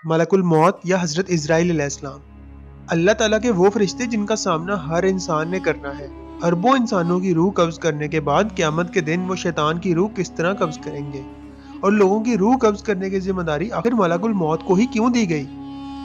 मलकुल मौत या हजरत इजराइल अलैहिस्सलाम। अल्लाह ताला के वो फरिश्ते जिनका सामना हर इंसान ने करना है। अरबों इंसानों की रूह कब्ज करने के बाद क़यामत के दिन वो शैतान की रूह किस तरह कब्ज करेंगे, और लोगों की रूह कब्ज करने की जिम्मेदारी आखिर मलकुल मौत को ही क्यों दी गई।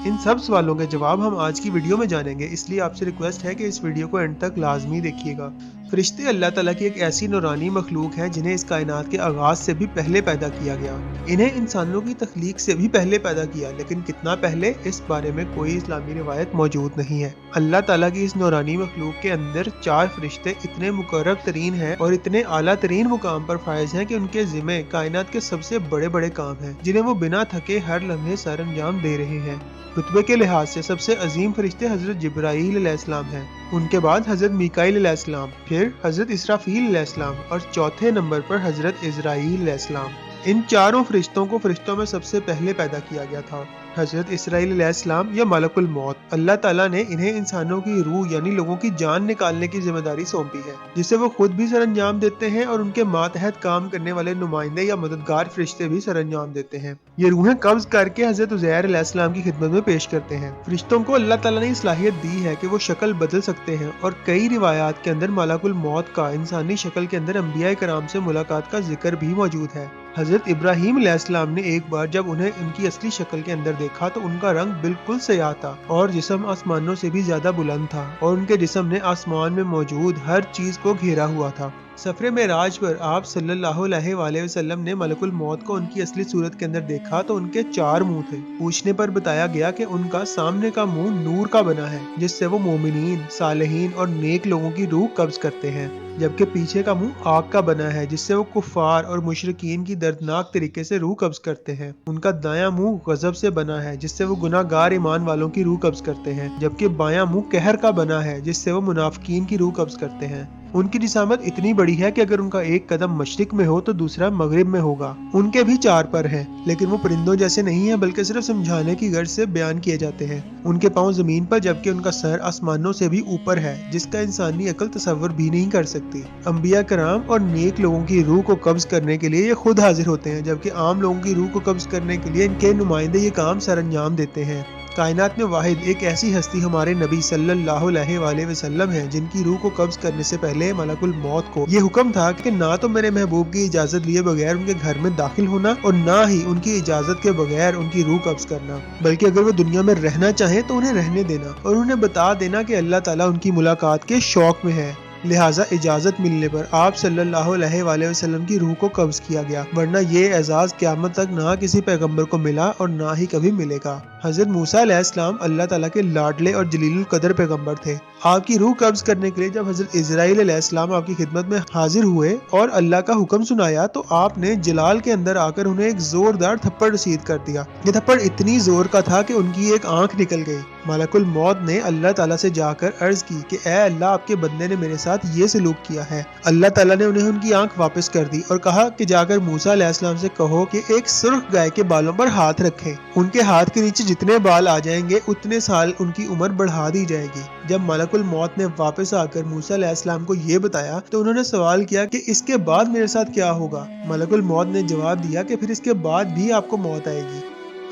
इन सब सवालों के जवाब हम आज की वीडियो में जानेंगे, इसलिए आपसे रिक्वेस्ट है कि इस वीडियो को एंड तक लाजमी देखिएगा। फरिश्ते अल्लाह ताला की एक ऐसी नूरानी मखलूक है जिन्हें इस कायनात के आगाज से भी पहले पैदा किया गया। इन्हें इंसानों की तख्लीक से भी पहले पैदा किया, लेकिन कितना पहले इस बारे में कोई इस्लामी रिवायत मौजूद नहीं है। अल्लाह ताला की इस नूरानी मखलूक के अंदर 4 फरिश्ते इतने मुकर्रब तरीन हैं और इतने आला तरीन मुकाम पर फायज हैं कि उनके जिम्मे कायनात के सबसे बड़े बड़े काम हैं, जिन्हें वो बिना थके हर लम्हे सर अंजाम दे रहे हैं। रुतबे के लिहाज से सबसे अजीम फरिश्ते हजरत जिब्राईल अलैहिस्सलाम हैं, उनके बाद हजरत मीकाईल अलैहिस्सलाम, फिर हजरत इसराफील अलैहिस्सलाम और चौथे नंबर पर हजरत इजराईल अलैहिस्सलाम। इन चारों फरिश्तों को फरिश्तों में सबसे पहले पैदा किया गया था। हजरत इसराईल अलैहिस्सलाम या मलकुल मौत, अल्लाह ताला ने इन्हें इंसानों की रूह यानी लोगों की जान निकालने की जिम्मेदारी सौंपी है, जिसे वो खुद भी सर अंजाम देते हैं और उनके मातहत काम करने वाले नुमाइंदे या मददगार फरिश्ते भी सर अंजाम देते हैं। ये रूहें कब्ज करके हजरत उज़ैर अलैहिस्सलाम की खिदमत में पेश करते हैं। फरिश्तों को अल्लाह ताला ने सलाहियत दी है कि वो शक्ल बदल सकते हैं, और कई रिवायात के अंदर मलकुल मौत का इंसानी शक्ल के अंदर अंबिया कराम से मुलाकात का जिक्र भी मौजूद है। हजरत इब्राहीम अलैहिस्सलाम ने एक बार जब उन्हें उनकी असली शक्ल के अंदर देखा तो उनका रंग बिल्कुल सयाह था और जिस्म आसमानों से भी ज्यादा बुलंद था, और उनके जिस्म ने आसमान में मौजूद हर चीज को घेरा हुआ था। सफरे मेराज पर आप सल्लल्लाहु अलैहि वसल्लम ने मलकुल मौत को उनकी असली सूरत के अंदर देखा तो उनके 4 मुंह थे। पूछने पर बताया गया कि उनका सामने का मुंह नूर का बना है, जिससे वो मोमिनीन, सालेहीन और नेक लोगों की रूह कब्ज करते हैं, जबकि पीछे का मुंह आग का बना है, जिससे वो कुफार और मुशरिकीन की दर्दनाक तरीके से रूह कब्ज करते हैं। उनका दायां मुंह गजब से बना है, जिससे वो गुनाहगार ईमान वालों की रूह कब्ज करते हैं, जबकि बायां मुंह कहर का बना है, जिससे वो मुनाफिकीन की रूह कब्ज करते हैं। उनकी जिसामत इतनी बड़ी है कि अगर उनका एक कदम मशरिक में हो तो दूसरा मगरिब में होगा। उनके भी 4 पर हैं, लेकिन वो परिंदों जैसे नहीं है, बल्कि सिर्फ समझाने की गर्ज से बयान किए जाते हैं। उनके पांव जमीन पर, जबकि उनका सर आसमानों से भी ऊपर है, जिसका इंसानी अकल तसव्वुर भी नहीं कर सकती। अंबिया कराम और नेक लोगों की रूह को कब्ज करने के लिए ये खुद हाजिर होते हैं, जबकि आम लोगों की रूह को कब्ज करने के लिए इनके नुमाइंदे ये काम सर अंजाम देते हैं। कायनात में वाहिद एक ऐसी हस्ती हमारे नबी सल्लल्लाहु अलैहि वसल्लम है, जिनकी रूह को कब्ज करने से पहले मलकुल मौत को ये हुक्म था कि ना तो मेरे महबूब की इजाजत लिए बगैर उनके घर में दाखिल होना और ना ही उनकी इजाजत के बगैर उनकी रूह कब्ज करना, बल्कि अगर वो दुनिया में रहना चाहे तो उन्हें रहने देना और उन्हें बता देना कि अल्लाह ताला उनकी मुलाकात के शौक में है। लिहाजा इजाजत मिलने पर आप सल्लल्लाहु अलैहि वसल्लम की रूह को कब्ज किया गया, वरना ये एजाज क़यामत तक ना किसी पैगंबर को मिला और ना ही कभी मिलेगा। हजरत मूसा अलैहिस्सलाम अल्लाह ताला के लाडले और जलीलुल कदर पैगंबर थे। आपकी रूह कब्ज करने के लिए जब हजरत इजराइल अलैहिस्सलाम आपकी खिदमत में हाजिर हुए और अल्लाह का हुक्म सुनाया तो आपने जलाल के अंदर आकर उन्हें एक जोरदार थप्पड़ रसीद कर दिया। ये थप्पड़ इतनी जोर का था कि उनकी एक आंख निकल गई। मलकुल मौत ने अल्लाह ताला से जाकर अर्ज की कि ऐ अल्लाह, आपके बंदे ने मेरे साथ ये सलूक किया है। अल्लाह ताला ने उन्हें उनकी आंख वापस कर दी और कहा कि जाकर मूसा अलैहिस्सलाम से कहो कि एक सुर्ख गाय के बालों पर हाथ रखें। उनके हाथ के नीचे जितने बाल आ जाएंगे उतने साल उनकी उम्र बढ़ा दी जाएगी। जब मलकुल मौत ने वापस आकर मूसा अलैहिस्सलाम को ये बताया तो उन्होंने सवाल किया कि इसके बाद मेरे साथ क्या होगा। मलकुल मौत ने जवाब दिया कि फिर इसके बाद भी आपको मौत आएगी।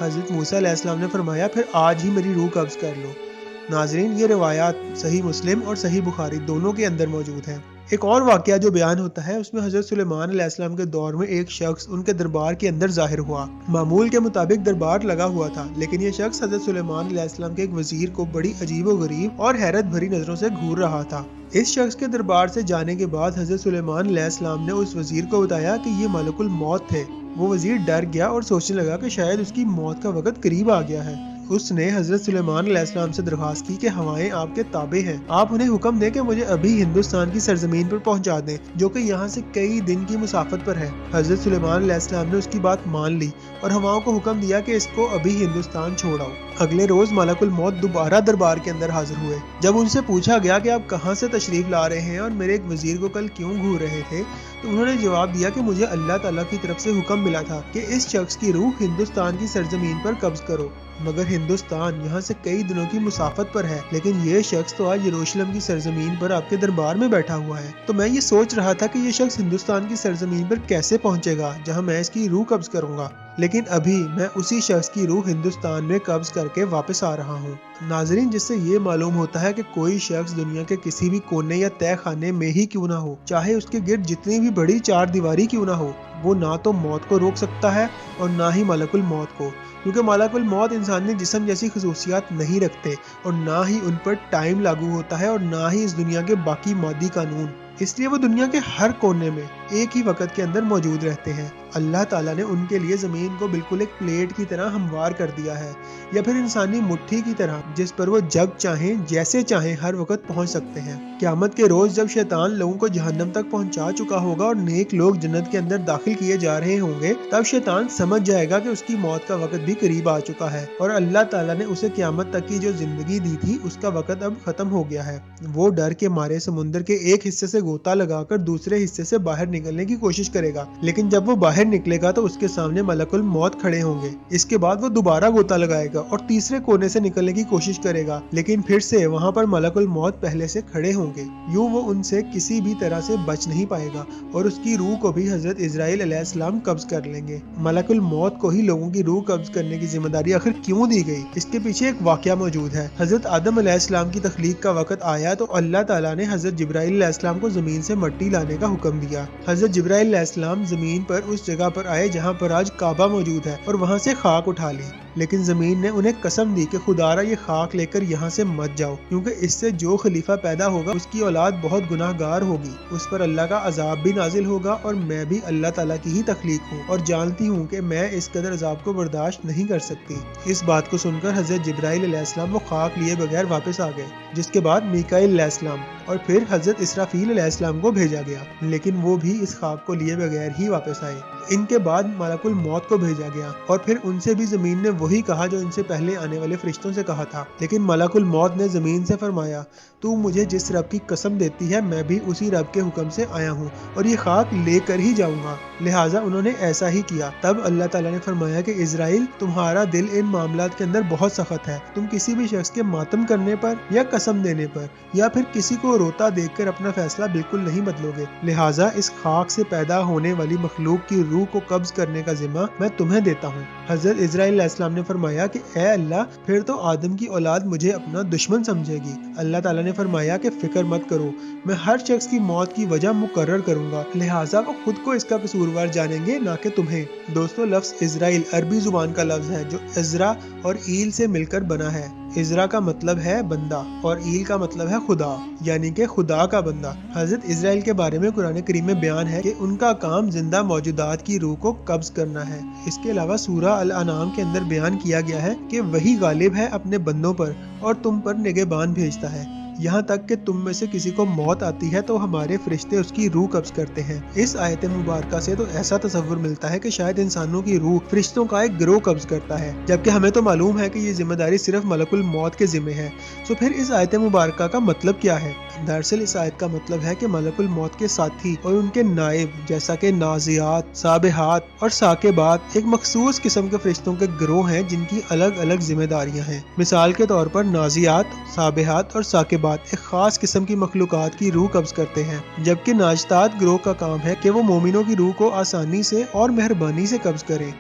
हजरत मूसा अलैहिस्सलाम ने फरमाया, फिर आज ही मेरी रूह कब्ज कर लो। नाज़रीन, ये रिवायात सही मुस्लिम और सही बुखारी दोनों के अंदर मौजूद है। एक और वाकया जो बयान होता है उसमें हजरत सुलेमान अलैहिस्सलाम के दौर में एक शख्स उनके दरबार के अंदर जाहिर हुआ। मामूल के मुताबिक दरबार लगा हुआ था, लेकिन ये शख्स हजरत सुलेमान अलैहिस्सलाम के एक वजीर को बड़ी अजीबो गरीब और हैरत भरी नजरों से घूर रहा था। इस शख्स के दरबार से जाने के बाद हजरत सुलेमान अलैहिस्सलाम ने उस वजीर को बताया कि ये मलकुल मौत थे। वो वजीर डर गया और सोचने लगा कि शायद उसकी मौत का वक्त करीब आ गया है। उसने हजरत सुलेमान अलैहिस्सलाम से दरख्वास्त की कि हवाएं आपके ताबे हैं, आप उन्हें हुक्म दें कि मुझे अभी हिंदुस्तान की सरजमीन पर पहुंचा दें, जो कि यहाँ से कई दिन की मुसाफत पर है। हजरत सुलेमान अलैहिस्सलाम ने उसकी बात मान ली और हवाओं को हुक्म दिया कि इसको अभी हिंदुस्तान छोड़ाओ। अगले रोज मलकुल मौत दोबारा दरबार के अंदर हाजिर हुए। जब उनसे पूछा गया कि आप कहाँ से तशरीफ ला रहे हैं और मेरे एक वजीर को कल क्यों घूर रहे थे, तो उन्होंने जवाब दिया कि मुझे अल्लाह ताला की तरफ से हुक्म मिला था कि इस शख्स की रूह हिंदुस्तान की सरजमीन पर कब्ज करो। मगर हिंदुस्तान यहाँ से कई दिनों की मुसाफत पर है, लेकिन ये शख्स तो आज यरूशलेम की सरजमीन पर आपके दरबार में बैठा हुआ है। तो मैं ये सोच रहा था कि ये शख्स हिंदुस्तान की सरजमीन पर कैसे पहुंचेगा जहाँ मैं इसकी रूह कब्ज करूंगा, लेकिन अभी मैं उसी शख्स की रूह हिंदुस्तान में कब्ज करके वापस आ रहा हूँ। नाजरीन, जिससे ये मालूम होता है कि कोई शख्स दुनिया के किसी भी कोने या तय खाने में ही क्यों ना हो, चाहे उसके गिर्द जितनी भी बड़ी चार दीवारी क्यों ना हो, वो ना तो मौत को रोक सकता है और ना ही मलकुल मौत को, क्योंकि मलकुल मौत इंसानी जिस्म जैसी खसूसियात नहीं रखते और ना ही उन पर टाइम लागू होता है और ना ही इस दुनिया के बाकी मादी कानून। इसलिए वो दुनिया के हर कोने में एक ही वक्त के अंदर मौजूद रहते हैं। अल्लाह ताला ने उनके लिए ज़मीन को बिल्कुल एक प्लेट की तरह हमवार कर दिया है, या फिर इंसानी मुट्ठी की तरह, जिस पर वो जब चाहें जैसे चाहें हर वक्त पहुंच सकते हैं। क़यामत के रोज जब शैतान लोगों को जहन्नम तक पहुंचा चुका होगा और नेक लोग जन्नत के अंदर दाखिल किए जा रहे होंगे, तब शैतान समझ जाएगा कि उसकी मौत का वक्त भी करीब आ चुका है और अल्लाह ताला ने उसे क़यामत तक की जो जिंदगी दी थी उसका वक्त अब खत्म हो गया है। वो डर के मारे समुद्र के एक हिस्से से गोता लगाकर दूसरे हिस्से से बाहर निकलने की कोशिश करेगा, लेकिन जब वो बाहर निकलेगा तो उसके सामने मलकुल मौत खड़े होंगे। इसके बाद वो दोबारा गोता लगाएगा और तीसरे कोने से निकलने की कोशिश करेगा, लेकिन फिर से वहाँ पर मलकुल मौत पहले से खड़े होंगे। यूं वो उनसे किसी भी तरह से बच नहीं पाएगा और उसकी रूह को भी हजरत इजराइल अलैहिस्सलाम कब्ज कर लेंगे। मलकुल मौत को ही लोगों की रूह कब्ज करने की जिम्मेदारी आखिर क्यों दी गई, इसके पीछे एक वाकया मौजूद है। हजरत आदम अलैहिस्सलाम की तख्लीक का वक्त आया तो अल्लाह ताला ने हजरत जिब्राइल अलैहिस्सलाम को जमीन से मट्टी लाने का हुक्म दिया। हजरत जिब्राइल अलैहिस्सलाम जमीन पर उस जगह पर आए जहाँ पर आज काबा मौजूद है और वहाँ से खाक उठा ली, लेकिन जमीन ने उन्हें कसम दी कि खुदारा ये खाक लेकर यहाँ से मत जाओ, क्योंकि इससे जो खलीफा पैदा होगा उसकी औलाद बहुत गुनाहगार होगी, उस पर अल्लाह का अजाब भी नाजिल होगा और मैं भी अल्लाह ताला की ही तख्लीक हूँ और जानती हूँ कि मैं इस कदर अजाब को बर्दाश्त नहीं कर सकती। इस बात को सुनकर हजरत जिब्राइल अलैहिस्सलाम वो खाक लिए बगैर वापस आ गए, जिसके बाद मीकाईल अलैहिस्सलाम और फिर हजरत इसराफील अलैहिस्सलाम को भेजा गया, लेकिन वो भी इस खाक को लिए बगैर ही वापस आए। इनके बाद मलकुल मौत को भेजा गया और फिर उनसे भी जमीन ने वही कहा जो इनसे पहले आने वाले फरिश्तों से कहा था, लेकिन मलकुल मौत ने जमीन से फरमाया, तू मुझे जिस रब की कसम देती है मैं भी उसी रब के हुक्म से आया हूँ और ये खाक लेकर ही जाऊंगा। लिहाजा उन्होंने ऐसा ही किया। तब अल्लाह ताला ने फरमाया कि इजराइल, तुम्हारा दिल इन मामलात के अंदर बहुत सख्त है, तुम किसी भी शख्स के मातम करने पर या कसम देने पर या फिर किसी को रोता देखकर अपना फैसला बिल्कुल नहीं बदलोगे। लिहाजा इस खाक से पैदा होने वाली मखलूक की रूह को कब्ज करने का जिम्मा मैं तुम्हें देता हूँ। हजरत इजराइल अलैहिस्सलाम ने फरमाया कि ए अल्लाह, फिर तो आदम की औलाद मुझे अपना दुश्मन समझेगी। अल्लाह ताला ने फरमाया कि फिक्र मत करो, मैं हर शख्स की मौत की वजह मुकर्रर करूंगा, लिहाजा वो खुद को इसका कसूरवार जानेंगे, ना कि तुम्हें। दोस्तों, लफ्ज इजराइल अरबी जुबान का लफ्ज है जो इजरा और ईल से मिलकर बना है। इजरा का मतलब है बंदा और ईल का मतलब है खुदा, यानी कि खुदा का बंदा। हजरत इजराइल के बारे में कुरान करीम में बयान है कि उनका काम जिंदा मौजूदात की रूह को कब्ज करना है। इसके अलावा सूरह अल अनाम के अंदर बयान किया गया है कि वही गालिब है अपने बंदों पर और तुम पर निगहबान भेजता है, यहाँ तक कि तुम में से किसी को मौत आती है तो हमारे फरिश्ते उसकी रूह कब्ज करते हैं। इस आयत मुबारका से तो ऐसा तसव्वुर मिलता है कि शायद इंसानों की रूह फरिश्तों का एक गिरोह कब्ज करता है, जबकि हमें तो मालूम है कि ये जिम्मेदारी सिर्फ मलकुल मौत के जिम्मे है। तो फिर इस आयत मुबारका का मतलब क्या है? दरअसल इस आयत का मतलब है कि मलकुल मौत के साथी और उनके नायब, जैसा कि नाजियात, साबिहात और साकिबात, एक मखसूस किस्म के फरिश्तों के गिरोह हैं जिनकी अलग अलग जिम्मेदारियां हैं। मिसाल के तौर पर नाजियात, साबिहात और साकिबात एक खास किस्म की मखलूकात की रूह कब्ज करते हैं, जबकि नाजतात गिरोह का काम है कि वो मोमिनों की रूह को आसानी से और मेहरबानी से कब्ज करें,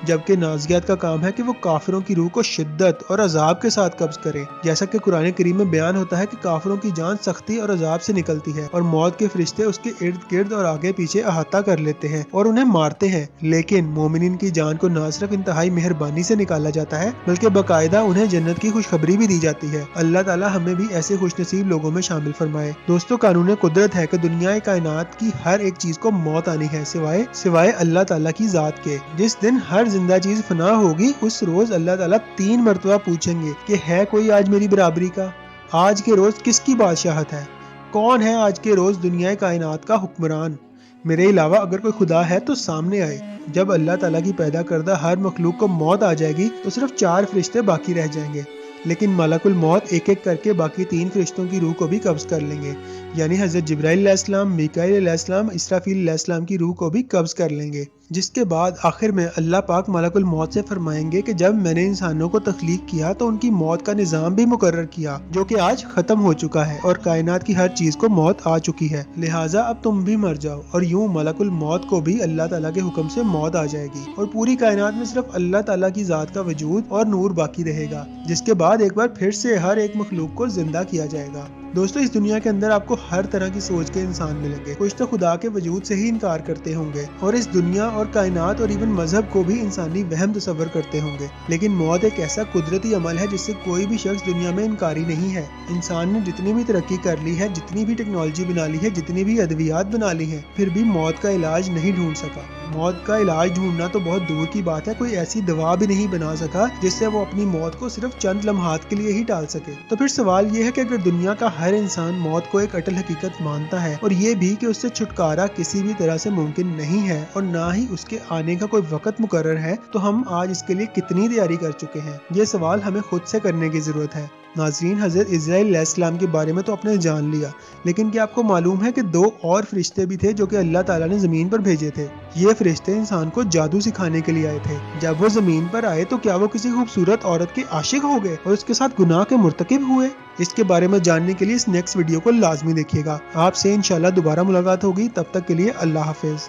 जबकि नाजियात का काम है कि वो काफिरों की रूह को शिद्दत और अजाब के साथ कब्ज करे। जैसा कि कुरान करीम में बयान होता है कि काफिरों की जान सख्ती और अजाब से निकलती है और मौत के फरिश्ते उसके इर्द गिर्द और आगे पीछे अहाता कर लेते हैं और उन्हें मारते हैं, लेकिन मोमिनीन की जान को न सिर्फ इंतहाई मेहरबानी से निकाला जाता है बल्कि बाकायदा उन्हें जन्नत की खुशखबरी भी दी जाती है। अल्लाह ताला हमें भी ऐसे खुशनसीब लोगों में शामिल फरमाए। दोस्तों, कानून कुदरत है कि दुनिया कायनात की हर एक चीज को मौत आनी है सिवाय अल्लाह ताला की जात के। जिस दिन हर जिंदा चीज फना होगी उस रोज अल्लाह ताला 3 मरतबा पूछेंगे कि है कोई आज मेरी बराबरी का? आज के रोज किसकी बादशाहत है? कौन है आज के रोज दुनिया कायनात का हुक्मरान? मेरे अलावा अगर कोई खुदा है तो सामने आए। जब अल्लाह ताला की पैदा करदा हर मखलूक को मौत आ जाएगी तो सिर्फ 4 फरिश्ते बाकी रह जाएंगे। लेकिन मलकुल मौत एक एक करके बाकी 3 फरिश्तों की रूह को भी कब्ज कर लेंगे, यानी हजरत जिब्राइल अलैहिस्सलाम, मीकाईल अलैहिस्सलाम, इसराफील अलैहिस्सलाम की रूह को भी कब्ज कर लेंगे। जिसके बाद आखिर में अल्लाह पाक मलकुल मौत से फरमाएंगे कि जब मैंने इंसानों को तख्लीक किया तो उनकी मौत का निज़ाम भी मुकर्रर किया, जो कि आज खत्म हो चुका है और कायनात की हर चीज को मौत आ चुकी है, लिहाजा अब तुम भी मर जाओ। और यूं मलकुल मौत को भी अल्लाह ताला के हुक्म से मौत आ जाएगी और पूरी कायनात में सिर्फ अल्लाह ताला की जात का वजूद और नूर बाकी रहेगा, जिसके बाद एक बार फिर से हर एक मखलूक को जिंदा किया जाएगा। दोस्तों, इस दुनिया के अंदर आपको हर तरह की सोच के इंसान मिलेंगे। कुछ तो खुदा के वजूद से ही इनकार करते होंगे और इस दुनिया और कायनात और इवन मजहब को भी इंसानी वहम तस्वर करते होंगे, लेकिन मौत एक ऐसा कुदरती अमल है जिससे कोई भी शख्स दुनिया में इनकारी नहीं है। इंसान ने जितनी भी तरक्की कर ली है, जितनी भी टेक्नोलॉजी बना ली है, जितनी भी अद्वियात बना ली है, फिर भी मौत का इलाज नहीं ढूंढ सका। मौत का इलाज ढूंढना तो बहुत दूर की बात है, कोई ऐसी दवा भी नहीं बना सका जिससे वो अपनी मौत को सिर्फ चंद लम्हात के लिए ही टाल सके। तो फिर सवाल ये है कि अगर दुनिया का हर इंसान मौत को एक अटल हकीकत मानता है और ये भी कि उससे छुटकारा किसी भी तरह से मुमकिन नहीं है और ना ही उसके आने का कोई वक्त मुकर्रर है, तो हम आज इसके लिए कितनी तैयारी कर चुके हैं? ये सवाल हमें खुद से करने की जरूरत है। नाज़रीन, हजरत इज़राइल अलैहिस्सलाम के बारे में तो आपने जान लिया, लेकिन क्या आपको मालूम है कि 2 और फरिश्ते भी थे जो कि अल्लाह ताला ने जमीन पर भेजे थे? ये फरिश्ते इंसान को जादू सिखाने के लिए आए थे। जब वो जमीन पर आए तो क्या वो किसी खूबसूरत औरत के आशिक हो गए और उसके साथ गुनाह के मुर्तकिब हुए? इसके बारे में जानने के लिए इस नेक्स्ट वीडियो को लाजमी देखिएगा। आपसे इंशाल्लाह दोबारा मुलाकात होगी, तब तक के लिए अल्लाह हाफिज।